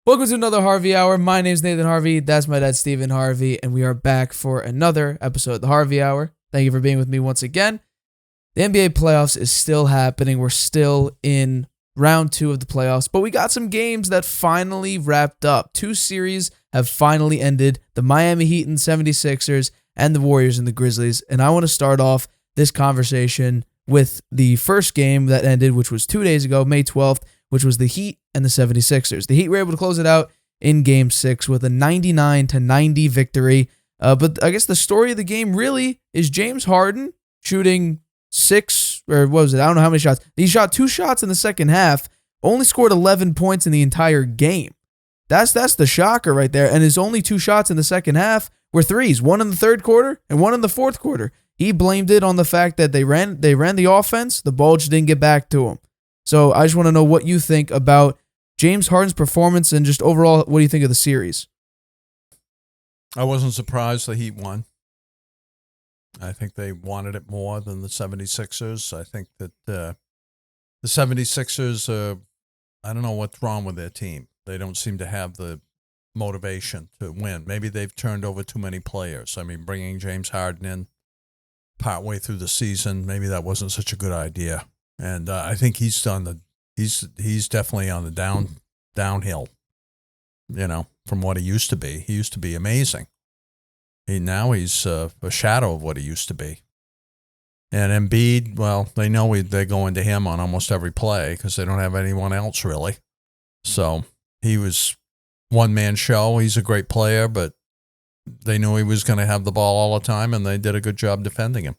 Welcome to another Harvey Hour. My name's Nathan Harvey. That's my dad, Stephen Harvey, and we are back for another episode of the Harvey Hour. Thank you for being with me once again. The NBA playoffs is still happening. We're still in round 2 of the playoffs, but we got some games that finally wrapped up. 2 series have finally ended, the Miami Heat and 76ers and the Warriors and the Grizzlies, and I want to start off this conversation with the first game that ended, which was 2 days ago, May 12th, which was the Heat and the 76ers. The Heat were able to close it out in Game 6 with a 99-90 victory. But I guess the story of the game really is James Harden shooting 6, or what was it? I don't know how many shots. He shot 2 shots in the second half, only scored 11 points in the entire game. That's the shocker right there. And his only 2 shots in the second half were threes, one in the third quarter and one in the fourth quarter. He blamed it on the fact that they ran the offense, the ball just didn't get back to him. So I just want to know what you think about James Harden's performance and just overall, what do you think of the series? I wasn't surprised the Heat won. I think they wanted it more than the 76ers. I think that the 76ers, I don't know what's wrong with their team. They don't seem to have the motivation to win. Maybe they've turned over too many players. I mean, bringing James Harden in partway through the season, maybe that wasn't such a good idea. And I think he's definitely on the downhill, from what he used to be. He used to be amazing. Now he's a shadow of what he used to be. And Embiid, well, they know they're going to him on almost every play because they don't have anyone else really. So he was one-man show. He's a great player, but they knew he was going to have the ball all the time, and they did a good job defending him.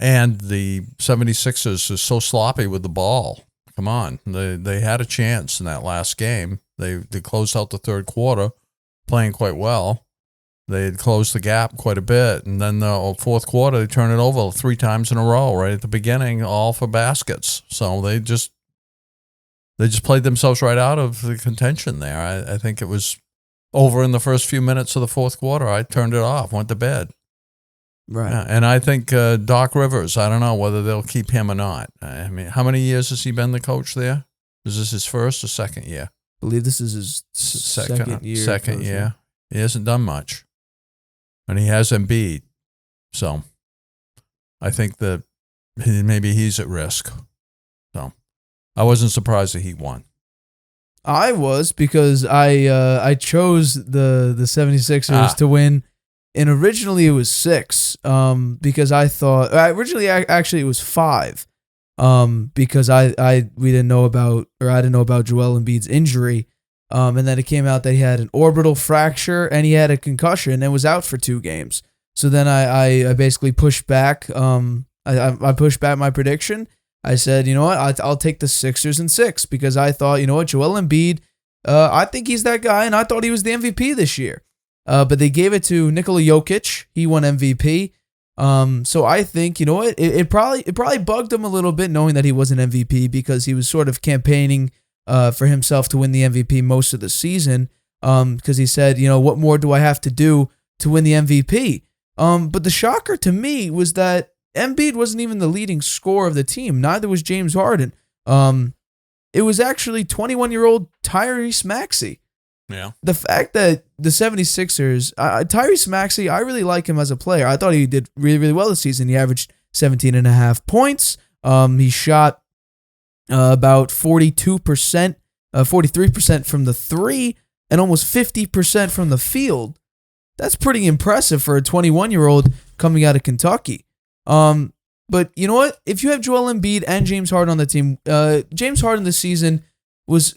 And the 76ers are so sloppy with the ball. Come on. They had a chance in that last game. They closed out the third quarter playing quite well. They had closed the gap quite a bit. And then the fourth quarter, they turned it over 3 times in a row right at the beginning, all for baskets. So they just played themselves right out of the contention there. I think it was over in the first few minutes of the fourth quarter. I turned it off, went to bed. Right. Yeah, and I think Doc Rivers, I don't know whether they'll keep him or not. I mean, how many years has he been the coach there? Is this his first or second year? I believe this is his second year. Second year. He hasn't done much. And he has Embiid. So I think that maybe he's at risk. So I wasn't surprised that he won. I was, because I chose the 76ers to win. And originally it was 6, because I thought originally actually it was 5, because I didn't know about Joel Embiid's injury, and then it came out that he had an orbital fracture and he had a concussion and was out for 2 games. So then I basically pushed back. I pushed back my prediction. I said, you know what, I'll take the Sixers in 6 because I thought, you know what, Joel Embiid, I think he's that guy, and I thought he was the MVP this year. But they gave it to Nikola Jokic. He won MVP. So I think, you know what, it probably bugged him a little bit knowing that he wasn't MVP, because he was sort of campaigning for himself to win the MVP most of the season. Because he said, you know, what more do I have to do to win the MVP? But the shocker to me was that Embiid wasn't even the leading scorer of the team. Neither was James Harden. It was actually 21-year-old Tyrese Maxey. Yeah. The fact that the 76ers, Tyrese Maxey, I really like him as a player. I thought he did really, really well this season. He averaged 17.5 points. He shot about 42%, 43% from the 3, and almost 50% from the field. That's pretty impressive for a 21-year-old coming out of Kentucky. But you know what? If you have Joel Embiid and James Harden on the team, James Harden this season was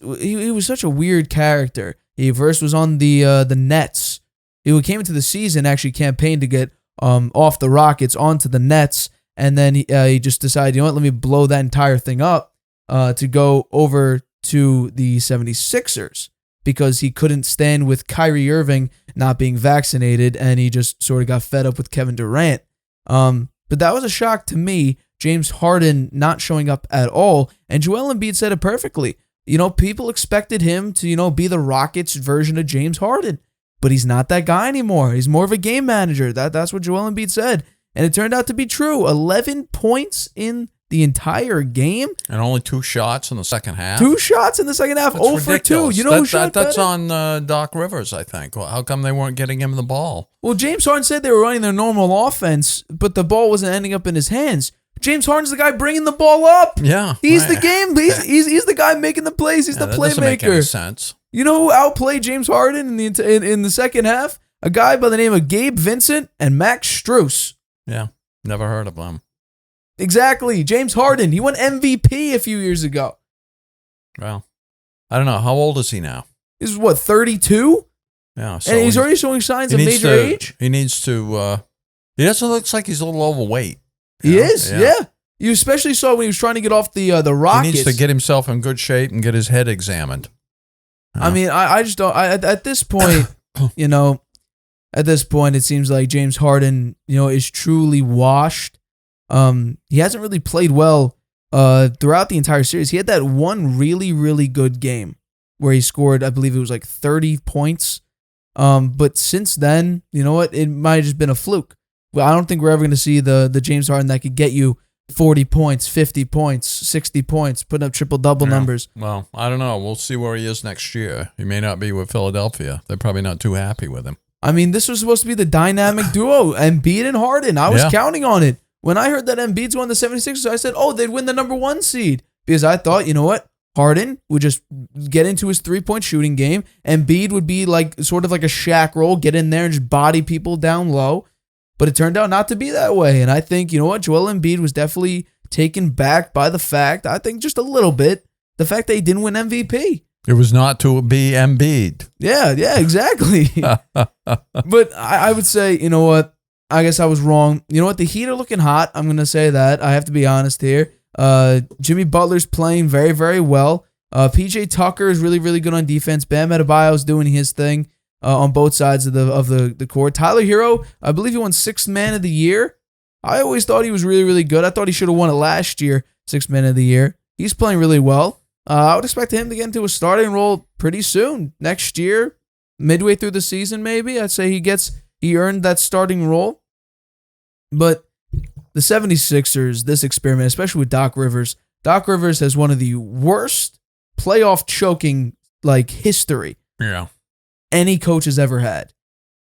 such a weird character. He first was on the Nets. He came into the season, actually campaigned to get off the Rockets onto the Nets, and then he just decided, you know what, let me blow that entire thing up to go over to the 76ers because he couldn't stand with Kyrie Irving not being vaccinated, and he just sort of got fed up with Kevin Durant. But that was a shock to me, James Harden not showing up at all, and Joel Embiid said it perfectly. You know, people expected him to, you know, be the Rockets version of James Harden, but he's not that guy anymore. He's more of a game manager. That's what Joel Embiid said, and it turned out to be true. 11 points in the entire game. And only 2 shots in the second half. 2 shots in the second half. That's 0 for 2. ridiculous. You know who shot That's better? on Doc Rivers, I think. Well, how come they weren't getting him the ball? Well, James Harden said they were running their normal offense, but the ball wasn't ending up in his hands. James Harden's the guy bringing the ball up. Yeah. He's the game. He's the guy making the plays. He's the that doesn't make playmaker. any sense. You know who outplayed James Harden in the second half? A guy by the name of Gabe Vincent and Max Strus. Yeah. Never heard of them. Exactly. James Harden. He won MVP a few years ago. Well, I don't know. How old is he now? He's what, 32? Yeah. So And he's already showing signs of major age? He needs to. He also looks like he's a little overweight. He is, yeah. You especially saw when he was trying to get off the Rockets. He needs to get himself in good shape and get his head examined. I mean, I just don't. At this point, at this point, it seems like James Harden, is truly washed. He hasn't really played well throughout the entire series. He had that one really, really good game where he scored, I believe it was like 30 points. But since then, you know what? It might have just been a fluke. Well, I don't think we're ever going to see the James Harden that could get you 40 points, 50 points, 60 points, putting up triple-double numbers. Well, I don't know. We'll see where he is next year. He may not be with Philadelphia. They're probably not too happy with him. I mean, this was supposed to be the dynamic duo, Embiid and Harden. I was counting on it. When I heard that Embiid's won the 76ers, I said, they'd win the number 1 seed. Because I thought, you know what? Harden would just get into his three-point shooting game. Embiid would be sort of like a Shaq role, get in there and just body people down low. But it turned out not to be that way. And I think, you know what? Joel Embiid was definitely taken back by the fact, I think just a little bit, the fact that he didn't win MVP. It was not to be Embiid. Yeah, exactly. But I would say, you know what? I guess I was wrong. You know what? The Heat are looking hot. I'm going to say that. I have to be honest here. Jimmy Butler's playing very, very well. PJ Tucker is really, really good on defense. Bam Adebayo is doing his thing. On both sides of the court. Tyler Hero, I believe he won 6th Man of the Year. I always thought he was really, really good. I thought he should have won it last year, 6th Man of the Year. He's playing really well. I would expect him to get into a starting role pretty soon. Next year, midway through the season maybe, I'd say he earned that starting role. But the 76ers, this experiment, especially with Doc Rivers has one of the worst playoff choking history. Yeah. Any coach has ever had.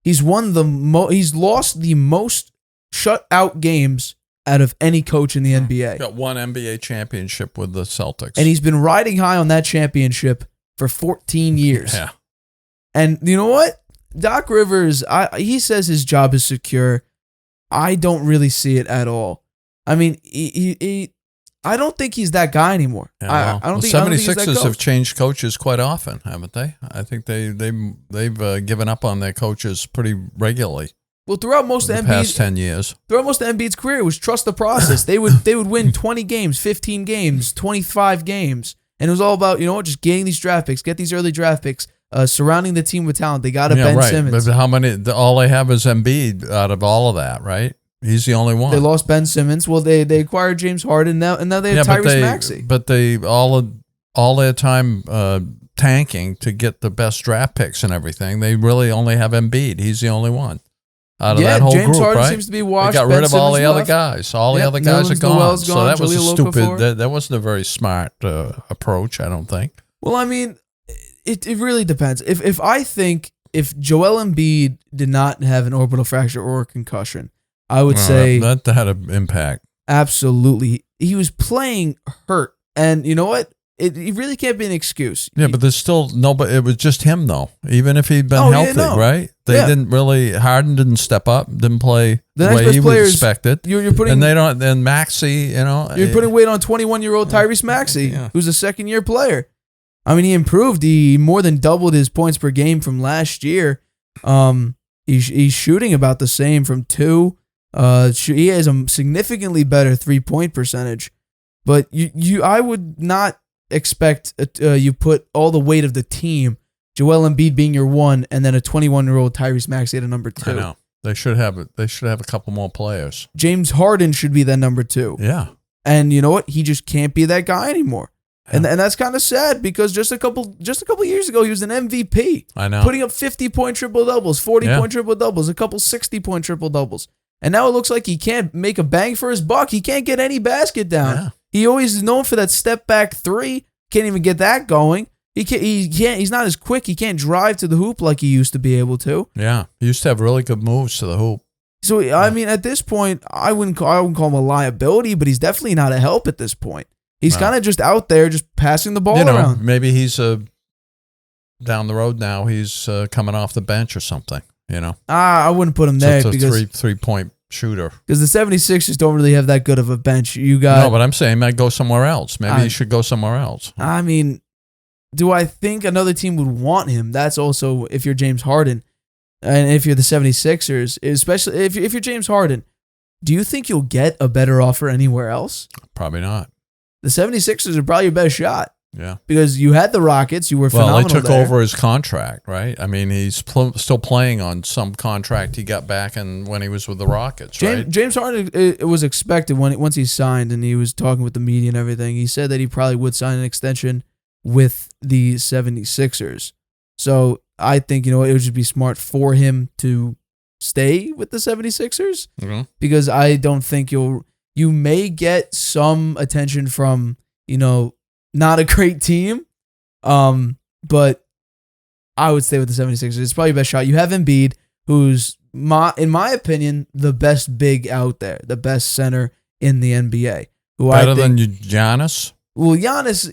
He's lost the most shutout games out of any coach in the NBA. Got 1 NBA championship with the Celtics. And he's been riding high on that championship for 14 years. Yeah. And you know what? Doc Rivers, he says his job is secure. I don't really see it at all. I mean, I don't think he's that guy anymore. Yeah, I don't think 76ers have changed coaches quite often, haven't they? I think they've given up on their coaches pretty regularly. Well, throughout most of the past 10 years, throughout most of Embiid's career, it was trust the process. They would win 20 games, 15 games, 25 games, and it was all about just getting these draft picks, get these early draft picks, surrounding the team with talent. They got Ben Simmons. But how many? All they have is Embiid out of all of that, right? He's the only one. They lost Ben Simmons. Well, they acquired James Harden and now they have Tyrese Maxey. But they all their time tanking to get the best draft picks and everything. They really only have Embiid. He's the only one out of that whole James group, Harden right? seems to be washed. They got rid of all the other guys. All the other guys are gone. So that was a stupid. That wasn't a very smart approach, I don't think. Well, I mean, it really depends. If Joel Embiid did not have an orbital fracture or a concussion, I would say that had an impact. Absolutely. He was playing hurt. And you know what? It really can't be an excuse. Yeah, but there's still nobody. It was just him, though. Even if he'd been healthy, right? They didn't really. Harden didn't step up. Didn't play the way he was expected. You're putting, and they don't. And Maxey, you're putting weight on 21-year-old Tyrese Maxey, who's a second-year player. I mean, he improved. He more than doubled his points per game from last year. He's shooting about the same from 2. He has a significantly better 3-point percentage, but I would not expect you put all the weight of the team, Joel Embiid being your 1, and then a 21-year-old Tyrese Maxey at a number 2. I know they should have a couple more players. James Harden should be that number 2. Yeah, and you know what? He just can't be that guy anymore. And that's kind of sad because just a couple years ago he was an MVP. I know, putting up 50-point triple doubles, 40-point triple doubles, a couple 60-point triple doubles. And now it looks like he can't make a bang for his buck. He can't get any basket down. He always is known for that step back three. Can't even get that going. He can't. He's not as quick. He can't drive to the hoop like he used to be able to. Yeah, he used to have really good moves to the hoop. So I mean, at this point, I wouldn't call him a liability, but he's definitely not a help at this point. He's kind of just out there, just passing the ball around. Maybe he's down the road now. He's coming off the bench or something. I wouldn't put him there because three-point shooter. Because the 76ers don't really have that good of a bench. No, but I'm saying he might go somewhere else. Maybe he should go somewhere else. I mean, do I think another team would want him? That's also if you're James Harden. And if you're the 76ers, especially if you're James Harden, do you think you'll get a better offer anywhere else? Probably not. The 76ers are probably your best shot. Yeah. Because you had the Rockets. You were phenomenal. Well, they took over his contract, right? I mean, he's still playing on some contract he got back when he was with the Rockets, right? James Harden, it was expected once he signed and he was talking with the media and everything. He said that he probably would sign an extension with the 76ers. So I think, it would just be smart for him to stay with the 76ers because I don't think you may get some attention from, not a great team, but I would stay with the 76ers. It's probably your best shot. You have Embiid, who's, in my opinion, the best big out there, the best center in the NBA. Better than Giannis? Well, Giannis,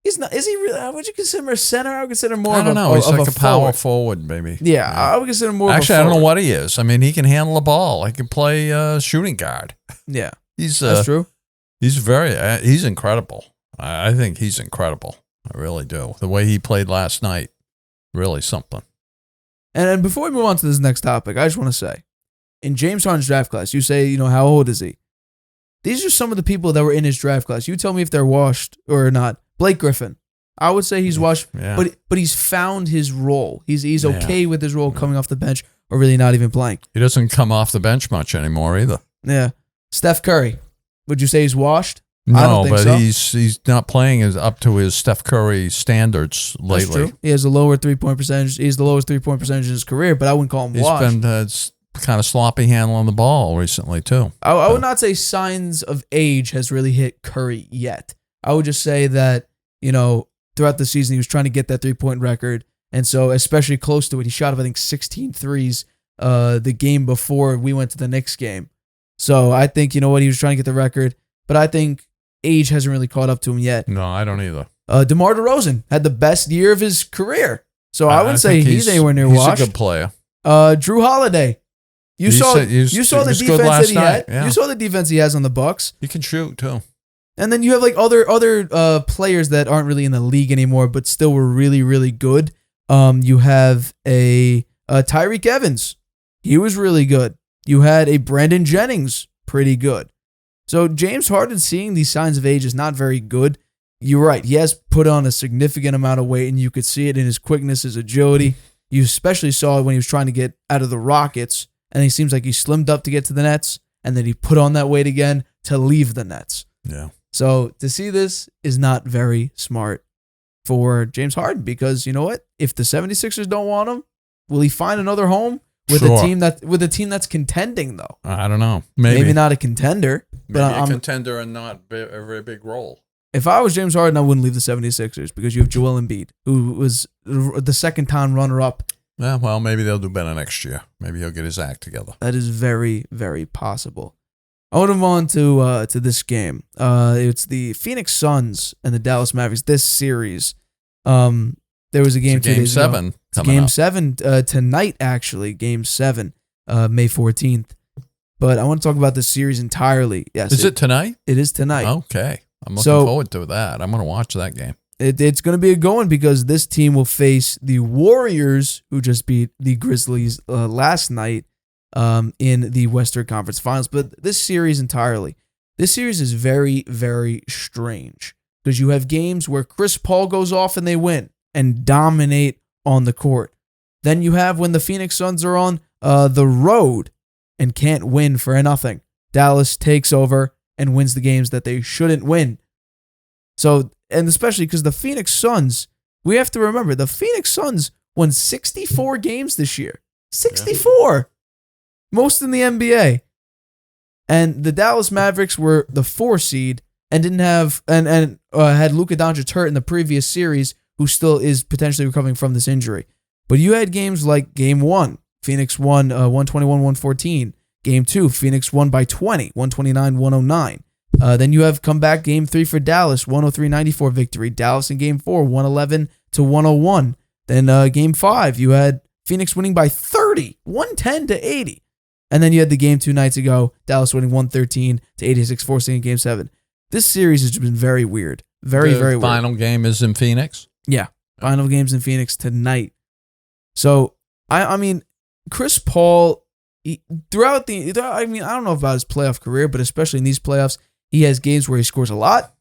he's not. Is he really? Would you consider him a center? I would consider him more I don't know. He's like a power forward. forward, maybe. Yeah, I would consider him more Actually, of a I don't know what he is. I mean, he can handle the ball. He can play shooting guard. Yeah, that's true. He's incredible. I think he's incredible. I really do. The way he played last night, really something. And before we move on to this next topic, I just want to say, in James Harden's draft class, you say, how old is he? These are some of the people that were in his draft class. You tell me if they're washed or not. Blake Griffin. I would say he's washed, but he's found his role. He's okay with his role coming off the bench or really not even playing. He doesn't come off the bench much anymore either. Yeah. Steph Curry. Would you say he's washed? No, I don't think but so. he's not playing up to his Steph Curry standards lately. That's true. He has a lower 3-point percentage. He's the lowest 3-point percentage in his career, but I wouldn't call him washed. He's been kind of sloppy handling the ball recently too. I would not say signs of age has really hit Curry yet. I would just say that, throughout the season, he was trying to get that 3-point record. And so, especially close to it, he shot, I think, 16 threes the game before we went to the Knicks game. So I think, he was trying to get the record. But I think age hasn't really caught up to him yet. No, I don't either. DeMar DeRozan had the best year of his career. So I wouldn't say he's anywhere near washed. He's a good player. Drew Holiday. You saw the defense that he had. Yeah. You saw the defense he has on the Bucks. He can shoot, too. And then you have like other players that aren't really in the league anymore, but still were really, really good. You have a Tyreek Evans. He was really good. You had a Brandon Jennings, pretty good. So James Harden seeing these signs of age is not very good. You're right. He has put on a significant amount of weight, and you could see it in his quickness, his agility. You especially saw it when he was trying to get out of the Rockets, and he seems like he slimmed up to get to the Nets, and then he put on that weight again to leave the Nets. Yeah. So to see this is not very smart for James Harden because you know what? If the 76ers don't want him, will he find another home with a team that's contending though? I don't know. Maybe not a contender, but a contender and not a very big role. If I was James Harden, I wouldn't leave the 76ers because you have Joel Embiid, who was the second-time runner-up. Yeah, well, maybe they'll do better next year. Maybe he'll get his act together. That is very, very possible. I want to move on to this game. It's the Phoenix Suns and the Dallas Mavericks. This series, there was a game 2 days ago. Game 7. Game 7 tonight, actually. Game 7, May 14th. But I want to talk about this series entirely. Yes, is it tonight? It is tonight. Okay, I'm looking forward to that. I'm going to watch that game. It's going to be a good one because this team will face the Warriors, who just beat the Grizzlies last night in the Western Conference Finals. But this series entirely, this series is very, very strange because you have games where Chris Paul goes off and they win and dominate on the court. Then you have when the Phoenix Suns are on the road and can't win for nothing. Dallas takes over and wins the games that they shouldn't win. So, and especially because the Phoenix Suns, we have to remember, the Phoenix Suns won 64 games this year. 64! Yeah. Most in the NBA. And the Dallas Mavericks were the 4 seed and didn't have had Luka Doncic hurt in the previous series, who still is potentially recovering from this injury. But you had games like Game 1, Phoenix won 121-114. Game 2, Phoenix won by 20, 129-109. Then you have comeback Game 3 for Dallas, 103-94 victory. Dallas in Game 4, 111-101. Then Game 5, you had Phoenix winning by 30, 110-80. And then you had the game 2 nights ago, Dallas winning 113-86, forcing in Game 7. This series has been very weird. Very weird. Final game is in Phoenix? Yeah. Final game's in Phoenix tonight. So, I mean, Chris Paul, I don't know about his playoff career, but especially in these playoffs, he has games where he scores a lot,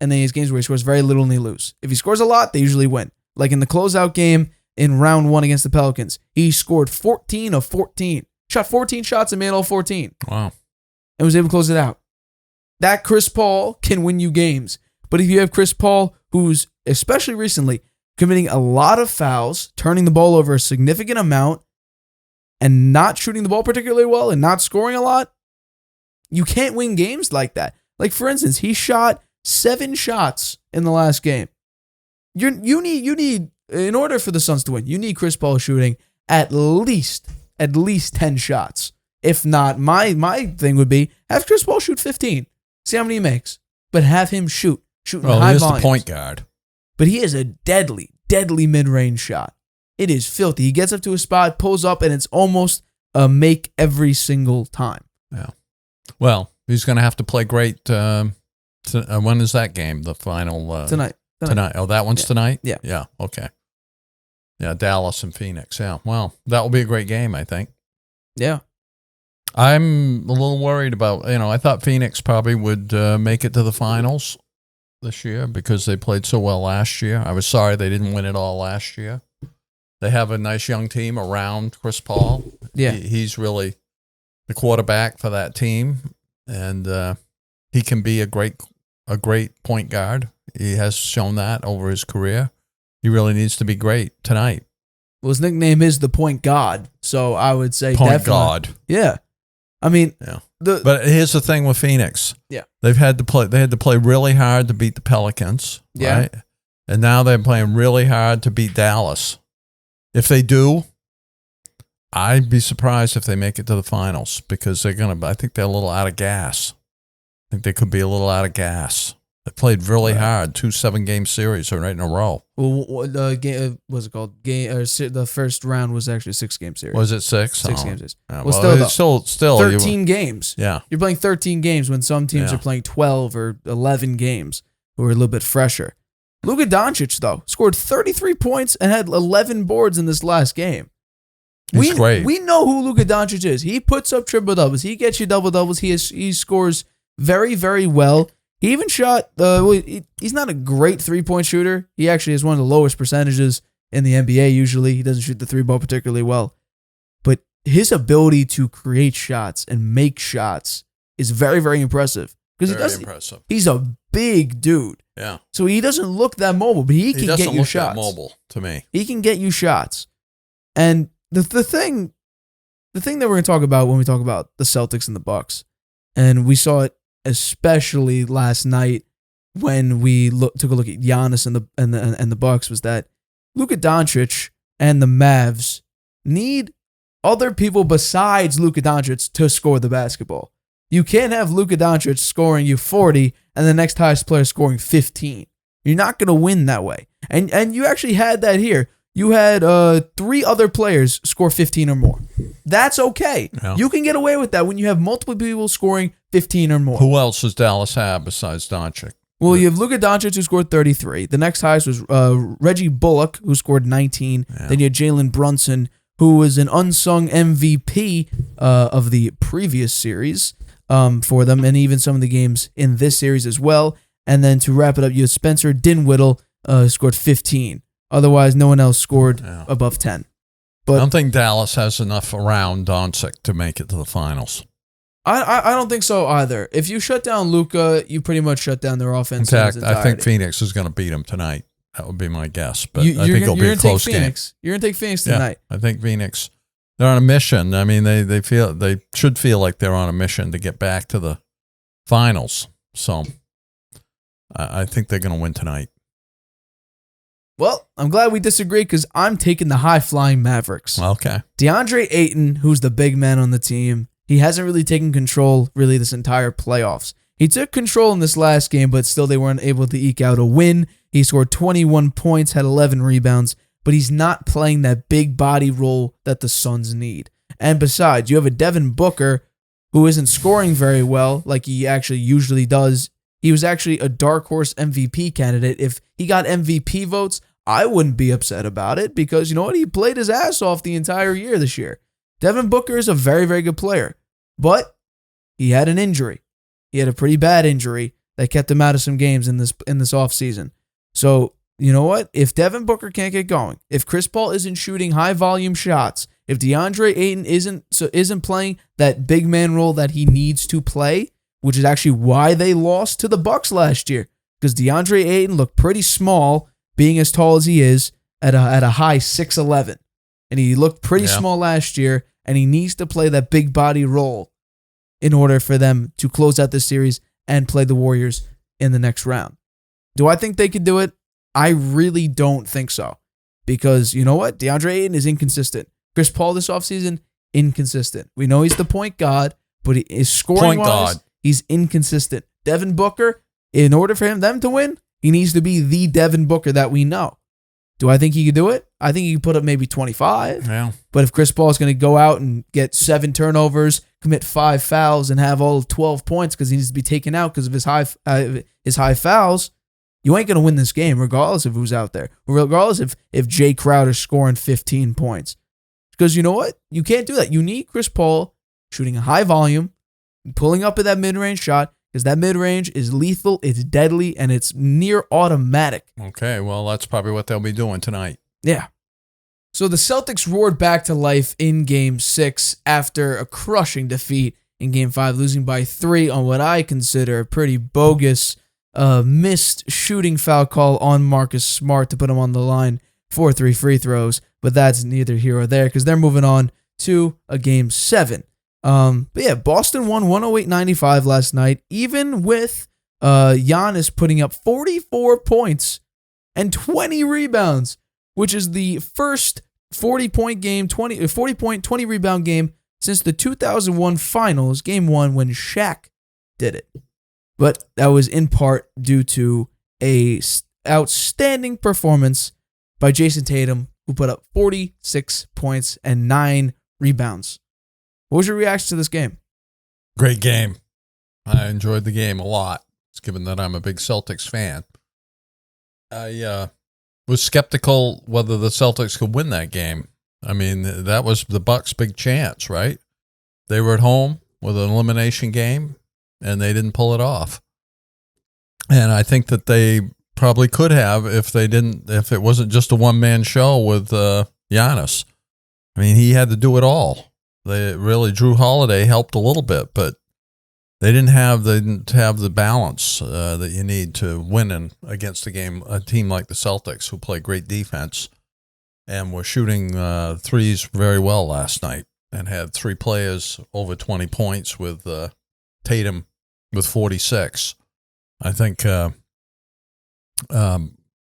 and then he has games where he scores very little and they lose. If he scores a lot, they usually win. Like in the closeout game in round 1 against the Pelicans, he scored 14 of 14. Shot 14 shots and made all 14. Wow. And was able to close it out. That Chris Paul can win you games. But if you have Chris Paul, who's, especially recently, committing a lot of fouls, turning the ball over a significant amount, and not shooting the ball particularly well and not scoring a lot, you can't win games like that. Like, for instance, he shot 7 shots in the last game. You need, in order for the Suns to win, you need Chris Paul shooting at least 10 shots. If not, my thing would be have Chris Paul shoot 15. See how many he makes. But have him shoot in high volumes. Well, he's the point guard. But he has a deadly mid-range shot. It is filthy. He gets up to a spot, pulls up, and it's almost a make every single time. Yeah. Well, he's going to have to play great. When is that game? The final? Tonight. Oh, that one's tonight? Yeah. Yeah, okay. Yeah, Dallas and Phoenix. Yeah, well, that will be a great game, I think. Yeah. I'm a little worried about, I thought Phoenix probably would make it to the finals this year because they played so well last year. I was sorry they didn't win it all last year. They have a nice young team around Chris Paul. Yeah. He's really the quarterback for that team, and he can be a great point guard. He has shown that over his career. He really needs to be great tonight. Well, his nickname is the Point God, so I would say Point definitely. God. Yeah. I mean, yeah. But here's the thing with Phoenix. Yeah. They had to play really hard to beat the Pelicans. Yeah. Right? And now they're playing really hard to beat Dallas. If they do, I'd be surprised if they make it to the finals because I think they're a little out of gas. I think they could be a little out of gas. They played really hard, 2 7-game series right in a row. Well, what's it called? The first round was actually a 6-game series. Was it 6? 6 game series. Yeah, well, still 13 games. Yeah. You're playing 13 games when some teams are playing 12 or 11 games who are a little bit fresher. Luka Doncic, though, scored 33 points and had 11 boards in this last game. He's great. We know who Luka Doncic is. He puts up triple-doubles. He gets you double-doubles. He scores very, very well. He even shot, he's not a great 3-point shooter. He actually has one of the lowest percentages in the NBA usually. He doesn't shoot the 3-ball particularly well. But his ability to create shots and make shots is very, very impressive. Impressive. He's a big dude. Yeah. So he doesn't look that mobile, but he can get you shots. That mobile to me. He can get you shots. And the thing that we're going to talk about when we talk about the Celtics and the Bucks, and we saw it especially last night when we took a look at Giannis and the Bucks, was that Luka Doncic and the Mavs need other people besides Luka Doncic to score the basketball. You can't have Luka Doncic scoring you 40 and the next highest player scoring 15. You're not going to win that way. And you actually had that here. You had 3 other players score 15 or more. That's okay. Yeah. You can get away with that when you have multiple people scoring 15 or more. Who else does Dallas have besides Doncic? Well, you have Luka Doncic, who scored 33. The next highest was Reggie Bullock, who scored 19. Yeah. Then you had Jalen Brunson, who was an unsung MVP of the previous series for them, and even some of the games in this series as well. And then to wrap it up, you had Spencer Dinwiddie, who scored 15. Otherwise, no one else scored above 10. But I don't think Dallas has enough around Doncic to make it to the finals. I don't think so either. If you shut down Luka, you pretty much shut down their offense. In fact, I think Phoenix is going to beat them tonight. That would be my guess. But I think it'll be a close game. You're going to take Phoenix tonight. Yeah, I think Phoenix they're on a mission. I mean, they should feel like they're on a mission to get back to the finals. So I think they're going to win tonight. Well, I'm glad we disagree because I'm taking the high-flying Mavericks. Okay. DeAndre Ayton, who's the big man on the team, he hasn't really taken control really this entire playoffs. He took control in this last game, but still they weren't able to eke out a win. He scored 21 points, had 11 rebounds, but he's not playing that big body role that the Suns need. And besides, you have a Devin Booker who isn't scoring very well like he actually usually does. He was actually a dark horse MVP candidate. If he got MVP votes, I wouldn't be upset about it because, you know what? He played his ass off the entire year this year. Devin Booker is a very, very good player, but he had an injury. He had a pretty bad injury that kept him out of some games in this offseason. So, you know what? If Devin Booker can't get going, if Chris Paul isn't shooting high-volume shots, if DeAndre Ayton isn't playing that big man role that he needs to play, which is actually why they lost to the Bucks last year, because DeAndre Ayton looked pretty small, being as tall as he is, at a high 6'11". And he looked pretty small last year, and he needs to play that big body role in order for them to close out this series and play the Warriors in the next round. Do I think they could do it? I really don't think so. Because you know what? DeAndre Ayton is inconsistent. Chris Paul this offseason, inconsistent. We know he's the point guard, but he is scoring-wise, he's inconsistent. Devin Booker, in order for them to win, he needs to be the Devin Booker that we know. Do I think he could do it? I think he could put up maybe 25. Yeah. But if Chris Paul is going to go out and get 7 turnovers, commit 5 fouls, and have all 12 points because he needs to be taken out because of his high fouls, you ain't going to win this game regardless of who's out there. Regardless if Jay Crowder's scoring 15 points. Because you know what? You can't do that. You need Chris Paul shooting a high volume, pulling up at that mid-range shot, because that mid-range is lethal, it's deadly, and it's near automatic. Okay, well, that's probably what they'll be doing tonight. Yeah. So the Celtics roared back to life in Game 6 after a crushing defeat in Game 5, losing by 3 on what I consider a pretty bogus missed shooting foul call on Marcus Smart to put him on the line for 3 free throws. But that's neither here or there because they're moving on to a Game 7. But yeah, Boston won 108-95 last night, even with Giannis putting up 44 points and 20 rebounds, which is the first 40-point game, 40-point, 20-rebound game since the 2001 Finals, Game 1, when Shaq did it. But that was in part due to a outstanding performance by Jason Tatum, who put up 46 points and 9 rebounds. What was your reaction to this game? Great game. I enjoyed the game a lot, given that I'm a big Celtics fan. I was skeptical whether the Celtics could win that game. I mean, that was the Bucks' big chance, right? They were at home with an elimination game, and they didn't pull it off. And I think that they probably could have if it wasn't just a one-man show with Giannis. I mean, he had to do it all. Drew Holiday helped a little bit, but they didn't have the balance that you need to win against a team like the Celtics, who play great defense and were shooting threes very well last night and had 3 players over 20 points with Tatum with 46. I think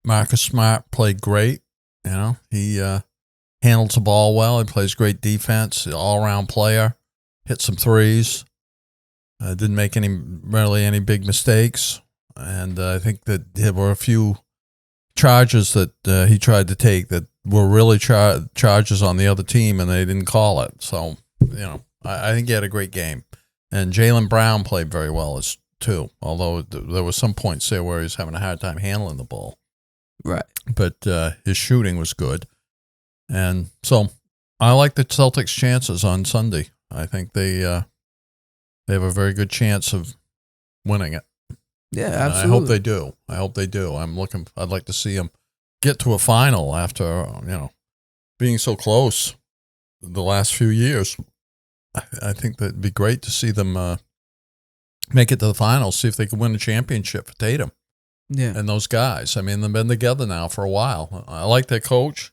Marcus Smart played great. You know, he handles the ball well. He plays great defense. All-around player. Hit some threes. Didn't make any big mistakes. And I think that there were a few charges that he tried to take that were really charges on the other team, and they didn't call it. So, you know, I think he had a great game. And Jaylen Brown played very well too, although there were some points there where he was having a hard time handling the ball. Right. But his shooting was good. And so I like the Celtics' chances on Sunday. I think they have a very good chance of winning it. Yeah, And absolutely. I hope they do. I'd like to see them get to a final after, being so close the last few years. I think that'd be great to see them make it to the finals, see if they can win a championship for Tatum. Yeah. And those guys. I mean, they've been together now for a while. I like their coach.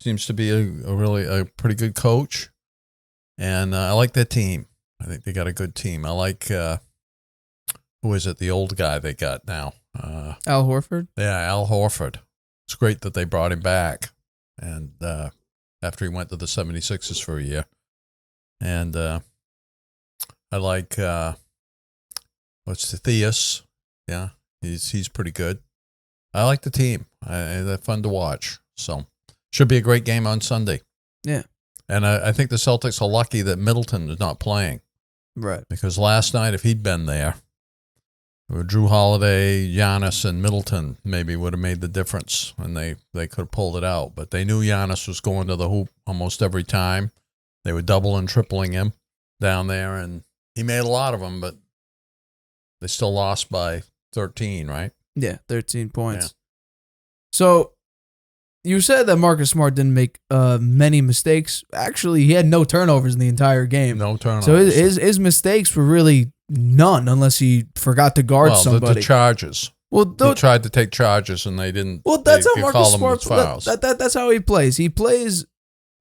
Seems to be a pretty good coach. And I like their team. I think they got a good team. I like, who is it, the old guy they got now? Al Horford? Yeah, Al Horford. It's great that they brought him back. And after he went to the 76ers for a year. And I like, Theus? Yeah, he's pretty good. I like the team. They're fun to watch. So, should be a great game on Sunday. Yeah. And I think the Celtics are lucky that Middleton is not playing. Right. Because last night, if he'd been there, Drew Holiday, Giannis, and Middleton maybe would have made the difference, and they could have pulled it out. But they knew Giannis was going to the hoop almost every time. They were doubling and tripling him down there, and he made a lot of them, but they still lost by 13, right? Yeah, 13 points. Yeah. So, you said that Marcus Smart didn't make many mistakes. Actually, he had no turnovers in the entire game. No turnovers. So his mistakes were really none, unless he forgot to guard somebody. The charges. Well, he tried to take charges and they didn't. Well, that's how Marcus Smart. Fouls. That's how he plays. He plays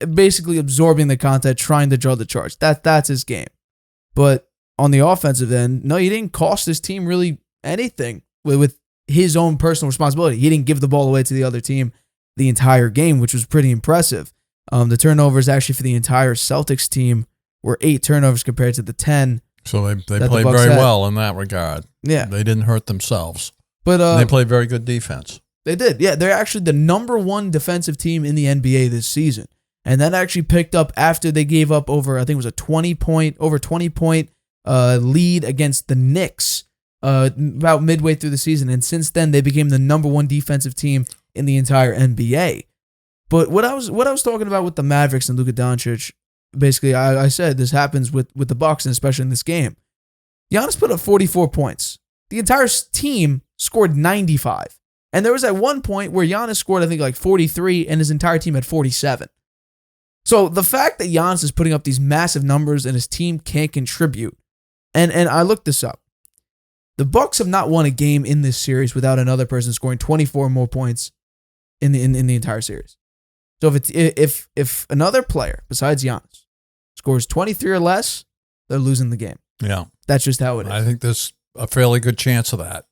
basically absorbing the content, trying to draw the charge. That's his game. But on the offensive end, no, he didn't cost his team really anything with his own personal responsibility. He didn't give the ball away to the other team the entire game, which was pretty impressive. The turnovers actually for the entire Celtics team were 8 turnovers compared to the 10. So they played very well in that regard. Yeah. They didn't hurt themselves. But they played very good defense. They did. Yeah, they're actually the number 1 defensive team in the NBA this season. And that actually picked up after they gave up over 20 point lead against the Knicks about midway through the season. And since then, they became the number 1 defensive team in the entire NBA. But what I was talking about with the Mavericks and Luka Doncic, basically, I said this happens with the Bucks, and especially in this game. Giannis put up 44 points. The entire team scored 95. And there was at one point where Giannis scored, I think, like 43, and his entire team had 47. So the fact that Giannis is putting up these massive numbers and his team can't contribute, and I looked this up. The Bucks have not won a game in this series without another person scoring 24 or more points in the entire series. So if another player besides Giannis scores 23 or less, they're losing the game. Yeah. That's just how it is. I think there's a fairly good chance of that.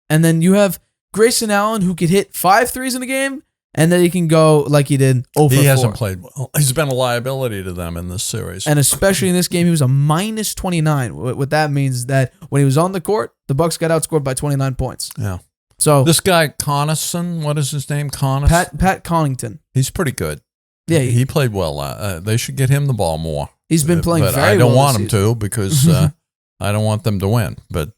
And then you have Grayson Allen, who could hit 5 threes in a game, and then he can go like he did 0 for 4. He hasn't played well. He's been a liability to them in this series. And especially in this game, he was a minus 29. What that means is that when he was on the court, the Bucks got outscored by 29 points. Yeah. So this guy, Connaughton, what is his name? Pat Connaughton. He's pretty good. Yeah. He played well. They should get him the ball more. He's been playing very well. I don't want him to because I don't want them to win. But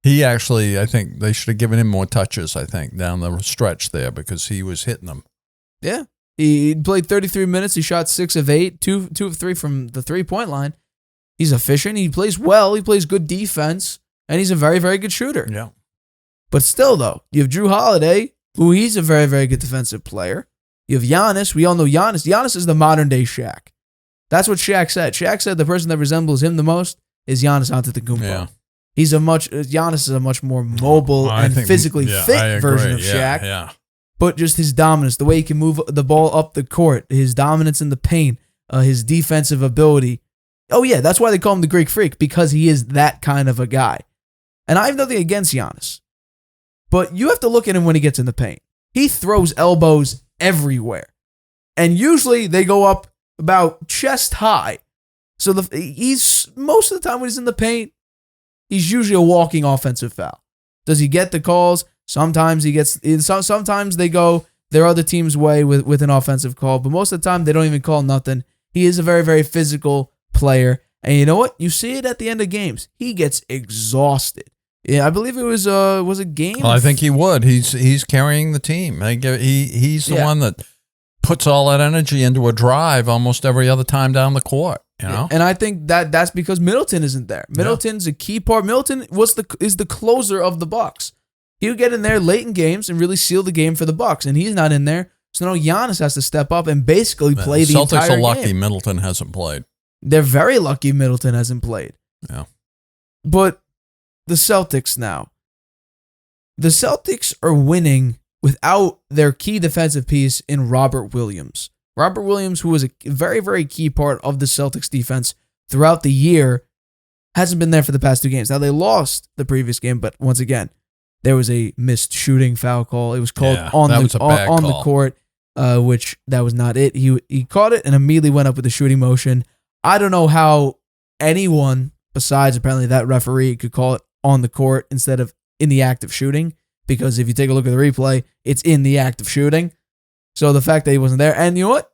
he actually, I think they should have given him more touches, I think, down the stretch there because he was hitting them. Yeah. He played 33 minutes. He shot 6 of 8, 2 of 3 from the 3-point line. He's efficient. He plays well. He plays good defense. And he's a very, very good shooter. Yeah. But still, though, you have Drew Holiday, who he's a very, very good defensive player. You have Giannis. We all know Giannis. Giannis is the modern-day Shaq. That's what Shaq said. Shaq said the person that resembles him the most is Giannis Antetokounmpo. Yeah. Giannis is a much more mobile and physically fit version of Shaq. Yeah. But just his dominance, the way he can move the ball up the court, his dominance in the paint, his defensive ability. Oh, yeah, that's why they call him the Greek Freak, because he is that kind of a guy. And I have nothing against Giannis. But you have to look at him when he gets in the paint. He throws elbows everywhere. And usually they go up about chest high. So he's most of the time when he's in the paint, he's usually a walking offensive foul. Does he get the calls? Sometimes he gets. Sometimes they go their other team's way with an offensive call, but most of the time they don't even call nothing. He is a very, very physical player, and you know what? You see it at the end of games. He gets exhausted. Yeah, I believe it was a game. Well, I think he would. He's carrying the team. He's the one that puts all that energy into a drive almost every other time down the court. You know? And I think that's because Middleton isn't there. Middleton's a key part. Middleton is the closer of the Bucks. He would get in there late in games and really seal the game for the Bucks, and he's not in there. So now Giannis has to step up and basically play the entire game. Celtics are lucky Middleton hasn't played. They're very lucky Middleton hasn't played. Yeah. But the Celtics now. The Celtics are winning without their key defensive piece in Robert Williams. Robert Williams, who was a very, very key part of the Celtics defense throughout the year, hasn't been there for the past 2 games. Now, they lost the previous game, but once again, there was a missed shooting foul call. It was called on the court, which that was not it. He caught it and immediately went up with a shooting motion. I don't know how anyone besides apparently that referee could call it on the court instead of in the act of shooting, because if you take a look at the replay, it's in the act of shooting. So the fact that he wasn't there, and you know what?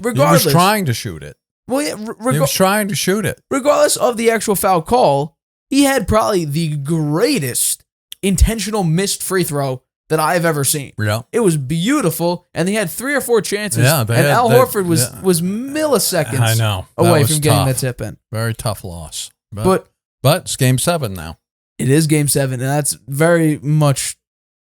Regardless, he was trying to shoot it. Well, yeah, he was trying to shoot it. Regardless of the actual foul call, he had probably the greatest intentional missed free throw that I've ever seen. Yeah. It was beautiful, and they had 3 or 4 chances. Yeah, and Al Horford was milliseconds away from getting that tip in. Very tough loss. But it's Game 7 now. It is Game 7, and that's very much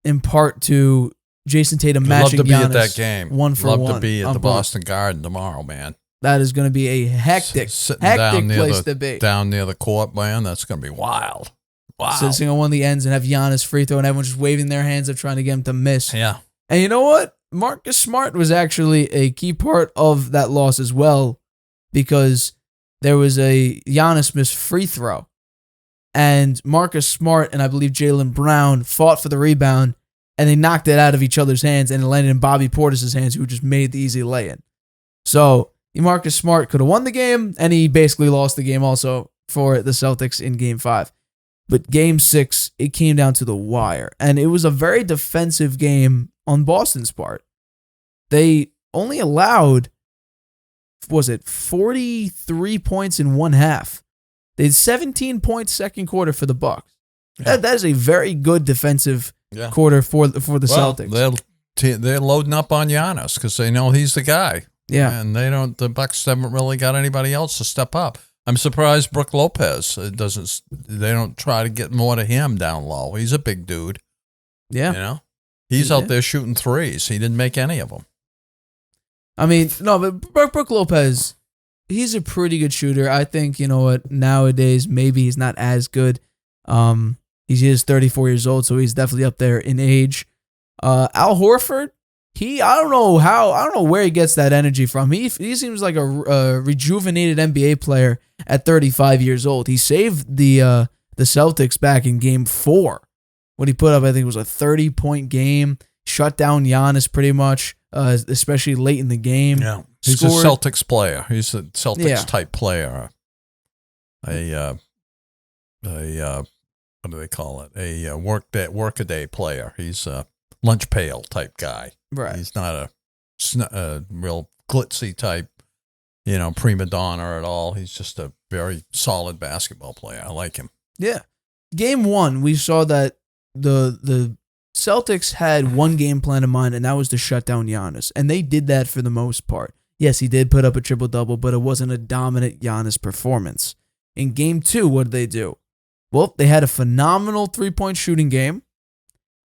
in part to Jason Tatum matching Giannis. Love to be at that game. 1-for-1. Love to be at the Boston Garden tomorrow, man. That is going to be a hectic place to be. Down near the court, man. That's going to be wild. Wow. Sitting on one of the ends and have Giannis free throw and everyone just waving their hands up trying to get him to miss. Yeah. And you know what? Marcus Smart was actually a key part of that loss as well, because there was a Giannis missed free throw. And Marcus Smart and I believe Jaylen Brown fought for the rebound, and they knocked it out of each other's hands, and it landed in Bobby Portis' hands, who just made the easy lay-in. So Marcus Smart could have won the game, and he basically lost the game also for the Celtics in Game 5. But Game 6, it came down to the wire, and it was a very defensive game on Boston's part. They only allowed, 43 points in one half. They had 17 points second quarter for the Bucks. Yeah. That is a very good defensive quarter for the Celtics. They're loading up on Giannis because they know he's the guy. Yeah, and the Bucks haven't really got anybody else to step up. I'm surprised Brook Lopez they don't try to get more to him down low. He's a big dude. Yeah, he's out there shooting threes. He didn't make any of them. I mean, no, but Brook Lopez, he's a pretty good shooter. I think, you know what, nowadays maybe he's not as good. He is 34 years old, so he's definitely up there in age. Al Horford, I don't know where he gets that energy from. He seems like a rejuvenated NBA player at 35 years old. He saved the Celtics back in Game 4. What he put up, I think, was a 30-point game. Shut down Giannis pretty much, especially late in the game. Yeah, he's a Celtics player. He's a Celtics type player. What do they call it? A work-a-day player. He's a lunch pail type guy. Right. He's not a real glitzy type, prima donna at all. He's just a very solid basketball player. I like him. Yeah. Game 1, we saw that the Celtics had one game plan in mind, and that was to shut down Giannis. And they did that for the most part. Yes, he did put up a triple-double, but it wasn't a dominant Giannis performance. In Game 2, what did they do? Well, they had a phenomenal three-point shooting game.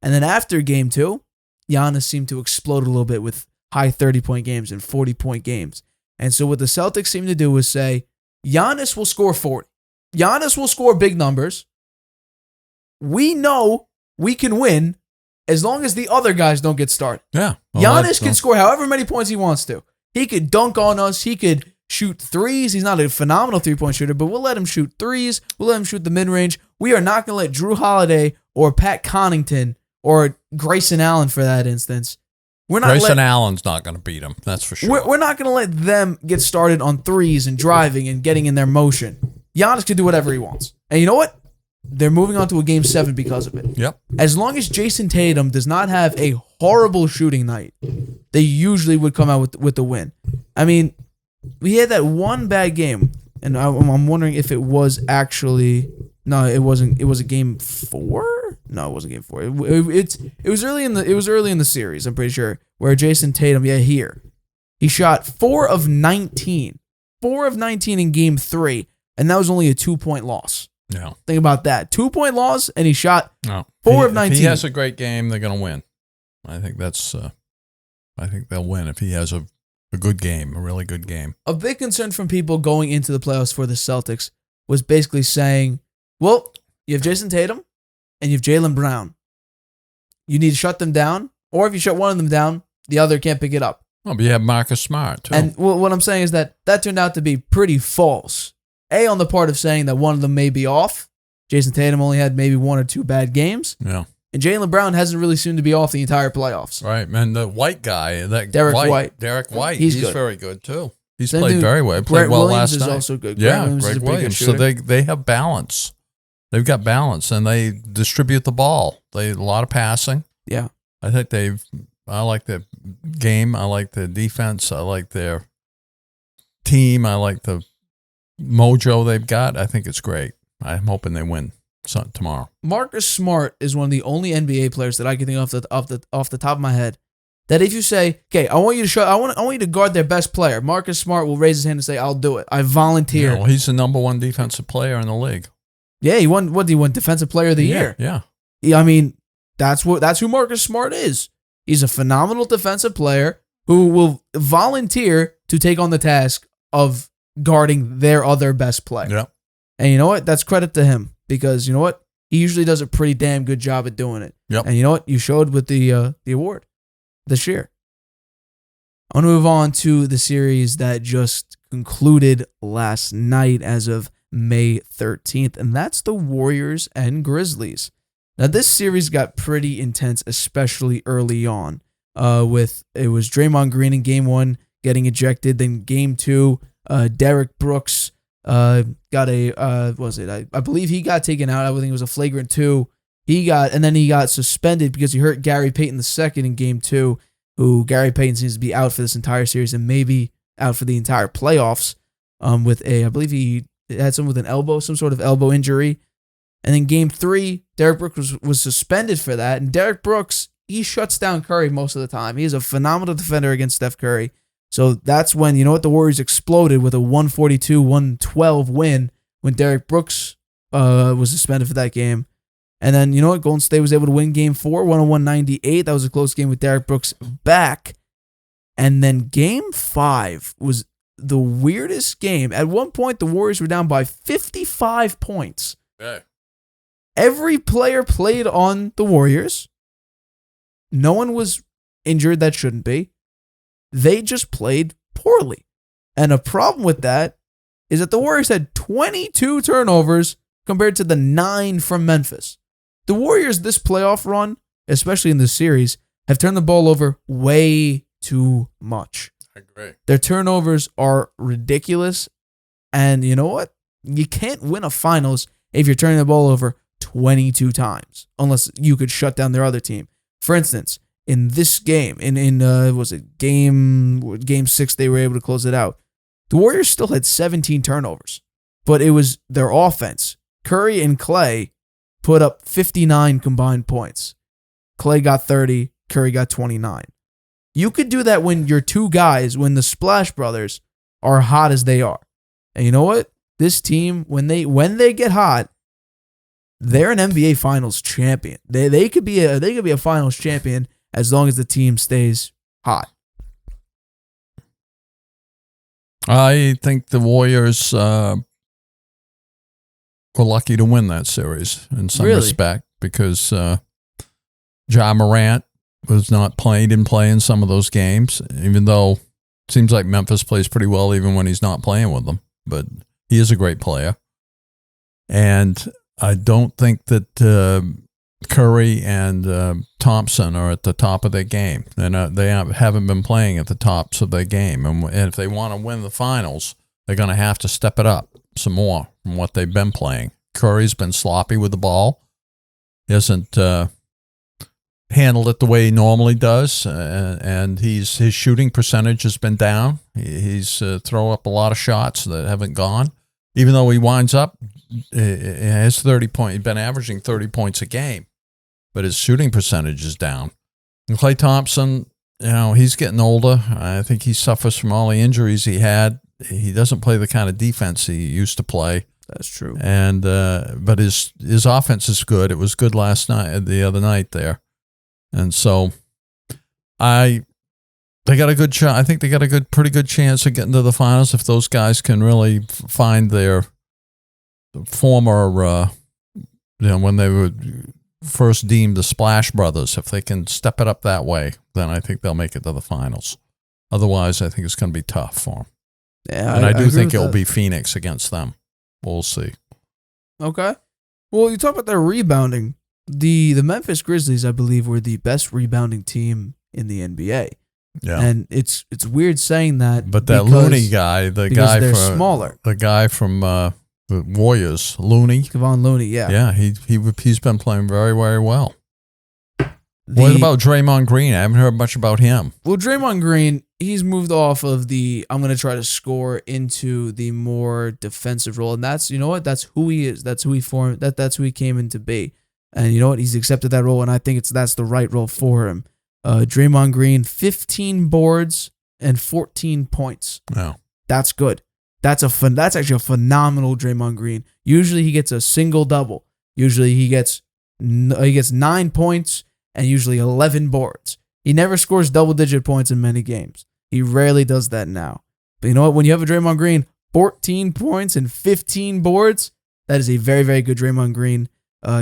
And then after Game 2, Giannis seemed to explode a little bit with high 30-point games and 40-point games. And so what the Celtics seemed to do was say, Giannis will score 40. Giannis will score big numbers. We know we can win as long as the other guys don't get started. Yeah. Well, Giannis can score however many points he wants to. He could dunk on us. He could shoot threes. He's not a phenomenal three-point shooter, but we'll let him shoot threes. We'll let him shoot the mid-range. We are not going to let Drew Holiday or Pat Connaughton or Grayson Allen, for that instance. Grayson Allen's not going to beat him. That's for sure. We're not going to let them get started on threes and driving and getting in their motion. Giannis can do whatever he wants. And you know what? They're moving on to a Game 7 because of it. Yep. As long as Jason Tatum does not have a horrible shooting night, they usually would come out with the win. I mean, we had that one bad game, and I'm wondering if it was actually... No, it wasn't. It was a Game 4. No, it wasn't Game 4. It was early in the series. I'm pretty sure, where Jason Tatum, he shot 4 of 19, 4 of 19 in Game 3, and that was only a 2-point loss. Yeah, think about that, 2-point loss, and he shot 4 of 19. If he has a great game, they're gonna win. I think that's. I think they'll win if he has a good game, a really good game. A big concern from people going into the playoffs for the Celtics was basically saying, well, you have Jason Tatum and you have Jaylen Brown. You need to shut them down, or if you shut one of them down, the other can't pick it up. Well, but you have Marcus Smart, too. And what I'm saying is that turned out to be pretty false. On the part of saying that one of them may be off. Jason Tatum only had maybe 1 or 2 bad games. Yeah. And Jaylen Brown hasn't really seemed to be off the entire playoffs. Right. And the white guy, Derek White. He's good. very good, too. He's Same played dude, very well. He played well Williams last night. is also good. Yeah, Williams is Greg a pretty Williams. good So shooter. they have balance. They've got balance, and they distribute the ball. A lot of passing. Yeah. I think I like their game. I like their defense. I like their team. I like the mojo they've got. I think it's great. I'm hoping they win tomorrow. Marcus Smart is one of the only NBA players that I can think off the top of my head that if you say, okay, I want you to guard their best player, Marcus Smart will raise his hand and say, I'll do it. I volunteer. Yeah, well, he's the number 1 defensive player in the league. Yeah, he won. What did he win? Defensive Player of the Year. Yeah. I mean, that's who Marcus Smart is. He's a phenomenal defensive player who will volunteer to take on the task of guarding their other best player. Yeah. And you know what? That's credit to him because you know what? He usually does a pretty damn good job at doing it. Yep. And you know what? You showed with the award this year. I want to move on to the series that just concluded last night as of May 13th, and that's the Warriors and Grizzlies. Now, this series got pretty intense, especially early on. It was Draymond Green in Game 1 getting ejected, then Game 2, Derek Brooks got I believe he got taken out. I think it was a flagrant 2. He got suspended because he hurt Gary Payton II in Game 2, who Gary Payton seems to be out for this entire series and maybe out for the entire playoffs. I believe he had some with an elbow, some sort of elbow injury. And then Game 3, Derek Brooks was suspended for that. And Derek Brooks, he shuts down Curry most of the time. He is a phenomenal defender against Steph Curry. So that's when, the Warriors exploded with a 142-112 win when Derek Brooks was suspended for that game. And then, Golden State was able to win Game 4, 101-98. That was a close game with Derek Brooks back. And then Game 5 was the weirdest game. At one point, the Warriors were down by 55 points. Okay. Every player played on the Warriors. No one was injured that shouldn't be. They just played poorly. And a problem with that is that the Warriors had 22 turnovers compared to the 9 from Memphis. The Warriors this playoff run, especially in this series, have turned the ball over way too much. I agree. Their turnovers are ridiculous. And you know what? You can't win a finals if you're turning the ball over 22 times, unless you could shut down their other team. For instance, in this game, game 6, they were able to close it out. The Warriors still had 17 turnovers, but it was their offense. Curry and Clay put up 59 combined points. Clay got 30, Curry got 29. You could do that when your two guys, when the Splash Brothers are hot as they are. And you know what? This team, when they get hot, they're an NBA Finals champion. They could be a Finals champion as long as the team stays hot. I think the Warriors were lucky to win that series in some respect because Ja Morant was not playing, didn't play in some of those games, even though it seems like Memphis plays pretty well even when he's not playing with them. But he is a great player. And I don't think that Curry and Thompson are at the top of their game. They haven't been playing at the tops of their game. And if they want to win the finals, they're going to have to step it up some more from what they've been playing. Curry's been sloppy with the ball. He hasn't handled it the way he normally does, and his shooting percentage has been down. He's thrown up a lot of shots that haven't gone. Even though he winds up, has 30 points. He's been averaging 30 points a game, but his shooting percentage is down. And Klay Thompson, he's getting older. I think he suffers from all the injuries he had. He doesn't play the kind of defense he used to play. That's true. And but his offense is good. It was good the other night there. And so they got a good shot. I think they got a pretty good chance of getting to the finals if those guys can really find their former, when they were first deemed the Splash Brothers. If they can step it up that way, then I think they'll make it to the finals. Otherwise, I think it's going to be tough for him. Yeah, and I do think agree it'll with be Phoenix against them. We'll see. that. Okay. Well, you talk about their rebounding. The Memphis Grizzlies, I believe, were the best rebounding team in the NBA. Yeah. And it's weird saying that. But that because- Looney guy, because they're smaller. The guy from the Warriors, Looney. Kevon Looney, yeah. Yeah, he's been playing very, very well. What about Draymond Green? I haven't heard much about him. Well, Draymond Green, he's moved off of I'm going to try to score into the more defensive role. And that's, you know what? That's who he is. That's who he formed. That's who he came in to be. And you know what? He's accepted that role, and I think that's the right role for him. Draymond Green, 15 boards and 14 points. Yeah. That's good. That's actually a phenomenal Draymond Green. Usually he gets a single double. Usually he gets 9 points and usually 11 boards. He never scores double-digit points in many games. He rarely does that now. But you know what? When you have a Draymond Green, 14 points and 15 boards, that is a very, very good Draymond Green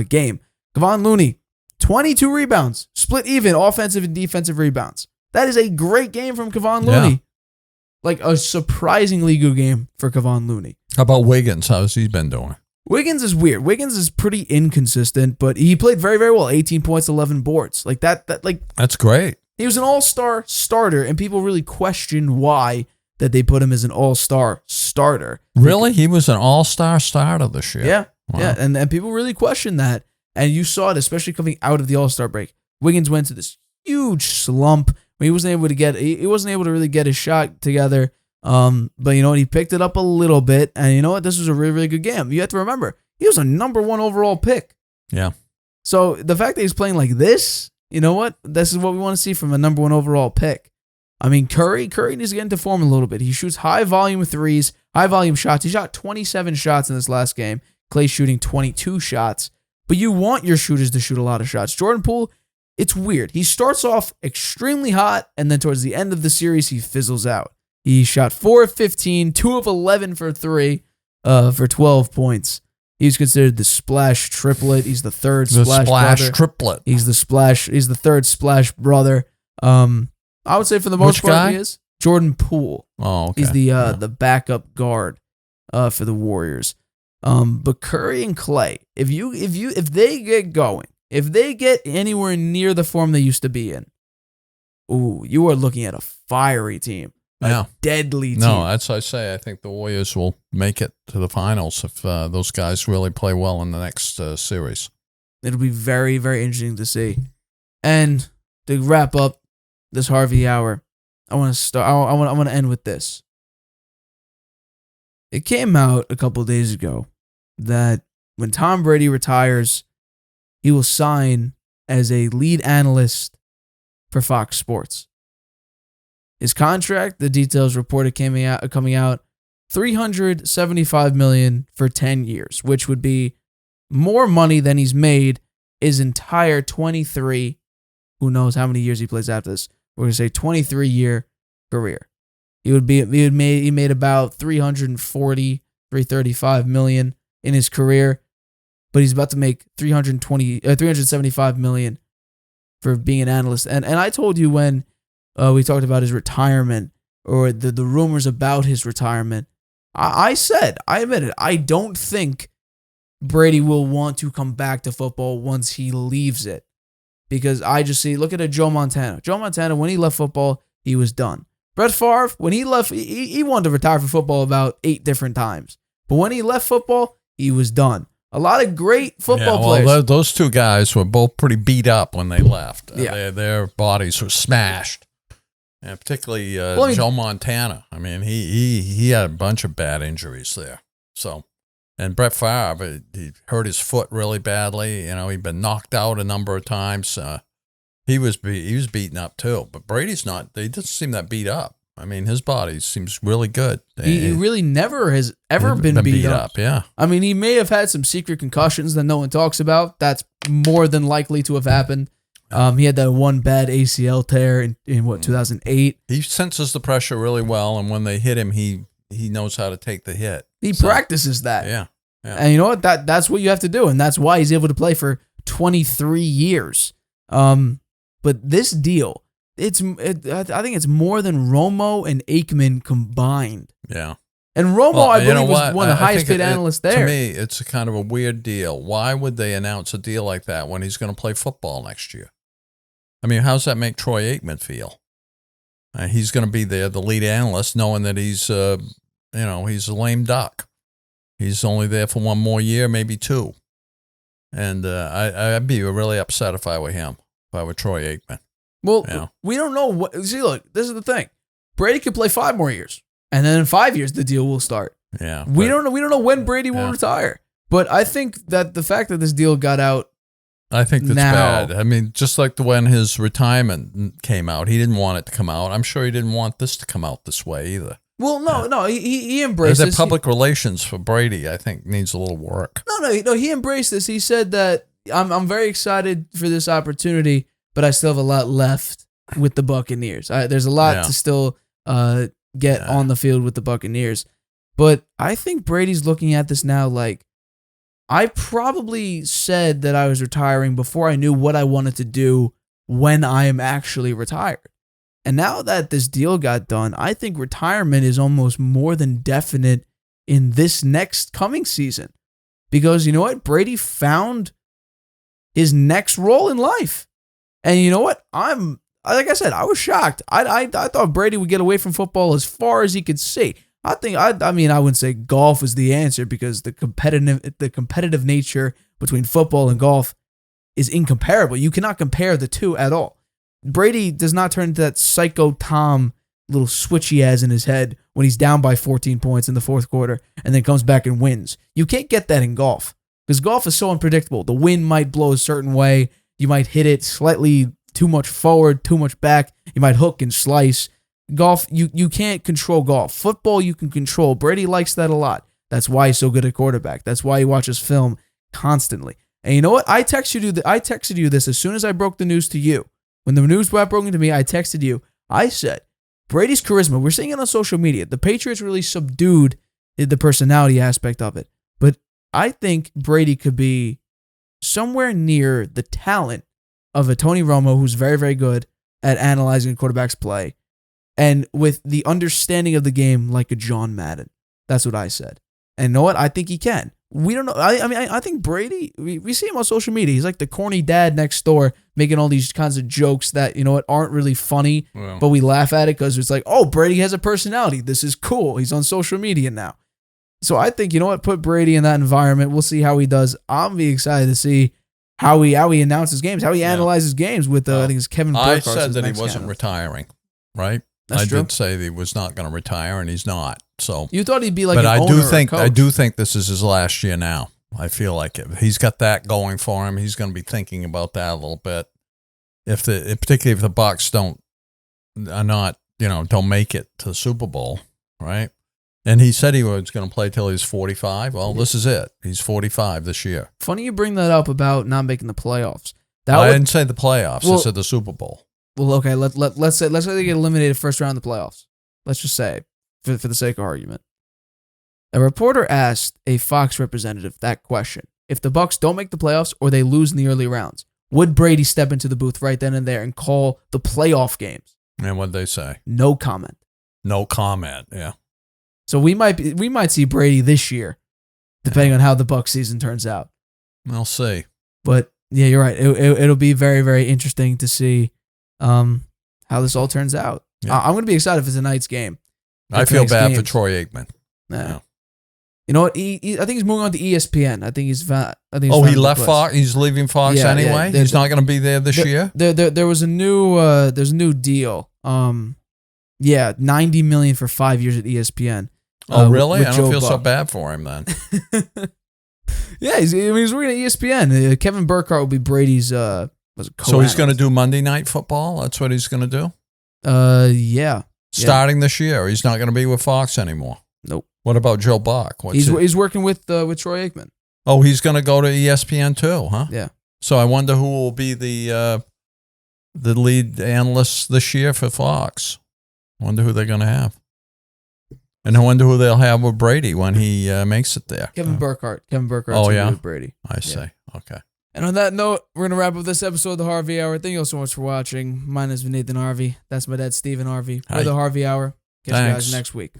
game. Kevon Looney, 22 rebounds, split even offensive and defensive rebounds. That is a great game from Kevon Looney. Yeah. Like a surprisingly good game for Kevon Looney. How about Wiggins? How's he been doing? Wiggins is weird. Wiggins is pretty inconsistent, but he played very, very well. 18 points, 11 boards. That's great. He was an all-star starter, and people really question why that they put him as an all-star starter. Really? He was an all-star starter this year. Yeah. Wow. Yeah. And people really question that. And you saw it, especially coming out of the all-star break. Wiggins went to this huge slump where he wasn't able to really get his shot together. But you know what? He picked it up a little bit, and you know what? This was a really, really good game. You have to remember, he was a number 1 overall pick. Yeah. So the fact that he's playing like this, you know what? This is what we want to see from a number 1 overall pick. I mean, Curry needs to get into form a little bit. He shoots high volume threes, high volume shots. He shot 27 shots in this last game. Clay's shooting 22 shots. But you want your shooters to shoot a lot of shots. Jordan Poole, it's weird. He starts off extremely hot, and then towards the end of the series, he fizzles out. He shot 4 of 15, 2 of 11 for 3, for 12 points. He's considered the splash triplet. He's the third splash brother. Triplet. He's the third splash brother. I would say for the most part guy? he is Jordan Poole. Oh, okay. He's the backup guard for the Warriors. But Curry and Clay, if they get going, if they get anywhere near the form they used to be in, you are looking at a fiery team. A deadly team. No, that's what I say. I think the Warriors will make it to the finals if those guys really play well in the next series. It'll be very, very interesting to see. And to wrap up this Harvey Hour, I want to end with this. It came out a couple of days ago that when Tom Brady retires, he will sign as a lead analyst for Fox Sports. His contract, the details reported coming out, $375 million for 10 years, which would be more money than he's made his entire 23, who knows how many years he plays after this. We're going to say 23-year career. He made about 335 million in his career, but he's about to make 375 million for being an analyst. And I told you when we talked about his retirement or the rumors about his retirement, I admitted, I don't think Brady will want to come back to football once he leaves it. Because I just see, look at a Joe Montana. Joe Montana, when he left football, he was done. Brett Favre, when he left, he wanted to retire from football about 8 different times. But when he left football, he was done. A lot of great football players. Those two guys were both pretty beat up when they left. Yeah. Their bodies were smashed. And particularly Joe Montana. I mean, he had a bunch of bad injuries there. So, and Brett Favre, he hurt his foot really badly. You know, he'd been knocked out a number of times. He was beaten up too. But Brady's not. He doesn't seem that beat up. I mean, his body seems really good. He really never has ever been beat up. Yeah. I mean, he may have had some secret concussions that no one talks about. That's more than likely to have happened. He had that one bad ACL tear in 2008. He senses the pressure really well, and when they hit him, he knows how to take the hit. He practices that. Yeah. And you know what? That's what you have to do, and that's why he's able to play for 23 years. But this deal, I think it's more than Romo and Aikman combined. Yeah. And Romo, I believe, was one of the highest paid analysts there. To me, it's a kind of a weird deal. Why would they announce a deal like that when he's going to play football next year? I mean, how's that make Troy Aikman feel? He's going to be there, the lead analyst, knowing that he's a lame duck. He's only there for one more year, maybe two. And I'd be really upset if I were him, if I were Troy Aikman. Well, we don't know what. See, look, this is the thing. Brady could play 5 more years, and then in 5 years the deal will start. Yeah, we don't know. We don't know when Brady will retire. But I think that the fact that this deal got out, I think that's bad. I mean, just like when his retirement came out, he didn't want it to come out. I'm sure he didn't want this to come out this way either. Well, no, he embraced this. The public relations for Brady, I think, needs a little work. No, he embraced this. He said that I'm very excited for this opportunity, but I still have a lot left with the Buccaneers. There's a lot to still get on the field with the Buccaneers. But I think Brady's looking at this now like, I probably said that I was retiring before I knew what I wanted to do when I am actually retired. And now that this deal got done, I think retirement is almost more than definite in this next coming season. Because you know what? Brady found his next role in life. And you know what? Like I said, I was shocked. I thought Brady would get away from football as far as he could see. I mean, I wouldn't say golf is the answer because the competitive nature between football and golf is incomparable. You cannot compare the two at all. Brady does not turn into that psycho Tom little switch he has in his head when he's down by 14 points in the fourth quarter and then comes back and wins. You can't get that in golf because golf is so unpredictable. The wind might blow a certain way. You might hit it slightly too much forward, too much back. You might hook and slice. Golf, you can't control golf. Football, you can control. Brady likes that a lot. That's why he's so good at quarterback. That's why he watches film constantly. And you know what? I texted you this as soon as I broke the news to you. When the news got broken to me, I texted you. I said, Brady's charisma, we're seeing it on social media. The Patriots really subdued the personality aspect of it. But I think Brady could be somewhere near the talent of a Tony Romo, who's very, very good at analyzing a quarterback's play, and with the understanding of the game like a John Madden. That's what I said. And you know what? I think he can. We don't know. I think Brady, we see him on social media. He's like the corny dad next door making all these kinds of jokes that, you know what, aren't really funny, but we laugh at it because it's like, oh, Brady has a personality. This is cool. He's on social media now. So I think, you know what, put Brady in that environment. We'll see how he does. I'm be excited to see how he announces games, how he analyzes games with, I think it's Kevin Burkhardt. I said that he wasn't retiring, right? That's true. Did say that he was not going to retire, and he's not. So you thought he'd be like, but an owner or a coach. I do think this is his last year now. I feel like it. He's got that going for him. He's going to be thinking about that a little bit. Particularly if the Bucs don't make it to the Super Bowl, right? And he said he was going to play till he's 45. Well, this is it. He's 45 this year. Funny you bring that up about not making the playoffs. I didn't say the playoffs. I said the Super Bowl. Well, okay. Let's say they get eliminated first round of the playoffs. Let's just say, for the sake of argument, a reporter asked a Fox representative that question: if the Bucs don't make the playoffs or they lose in the early rounds, would Brady step into the booth right then and there and call the playoff games? And what'd they say? No comment. No comment. Yeah. So we might see Brady this year, depending on how the Bucs season turns out. We'll see. But yeah, you're right. It'll be very, very interesting to see how this all turns out. Yeah. I'm going to be excited if it's a night's game. I feel bad for Troy Aikman. Yeah. You know what? I think he's moving on to ESPN. I think he's he left Fox. He's leaving Fox anyway. He's not going to be there this year. There was a new deal. $90 million for 5 years at ESPN. Oh, really? I don't feel so bad for him then. Yeah, he's working at ESPN. Kevin Burkhardt will be Brady's so he's going to do Monday Night Football? That's what he's going to do? Yeah. Starting this year. He's not going to be with Fox anymore. Nope. What about Joe Buck? He's working with Troy Aikman. Oh, he's going to go to ESPN too, huh? Yeah. So I wonder who will be the lead analyst this year for Fox. I wonder who they're going to have. And I wonder who they'll have with Brady when he makes it there. Kevin Burkhardt. Oh, yeah? With Brady. I see. Okay. And on that note, we're going to wrap up this episode of the Harvey Hour. Thank you all so much for watching. My name is Nathan Harvey. That's my dad, Stephen Harvey. We're the Harvey Hour. Catch you guys next week.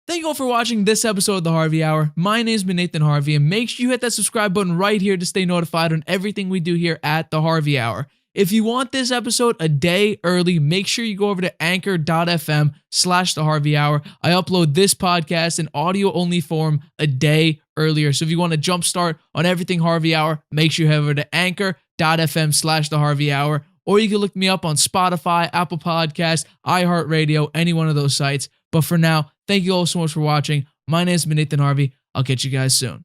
Thank you all for watching this episode of the Harvey Hour. My name is Nathan Harvey, and make sure you hit that subscribe button right here to stay notified on everything we do here at the Harvey Hour. If you want this episode a day early, make sure you go over to anchor.fm/the Harvey Hour. I upload this podcast in audio-only form a day earlier. So if you want to jumpstart on everything Harvey Hour, make sure you head over to anchor.fm/the Harvey Hour, or you can look me up on Spotify, Apple Podcasts, iHeartRadio, any one of those sites. But for now, thank you all so much for watching. My name is Nathan Harvey. I'll catch you guys soon.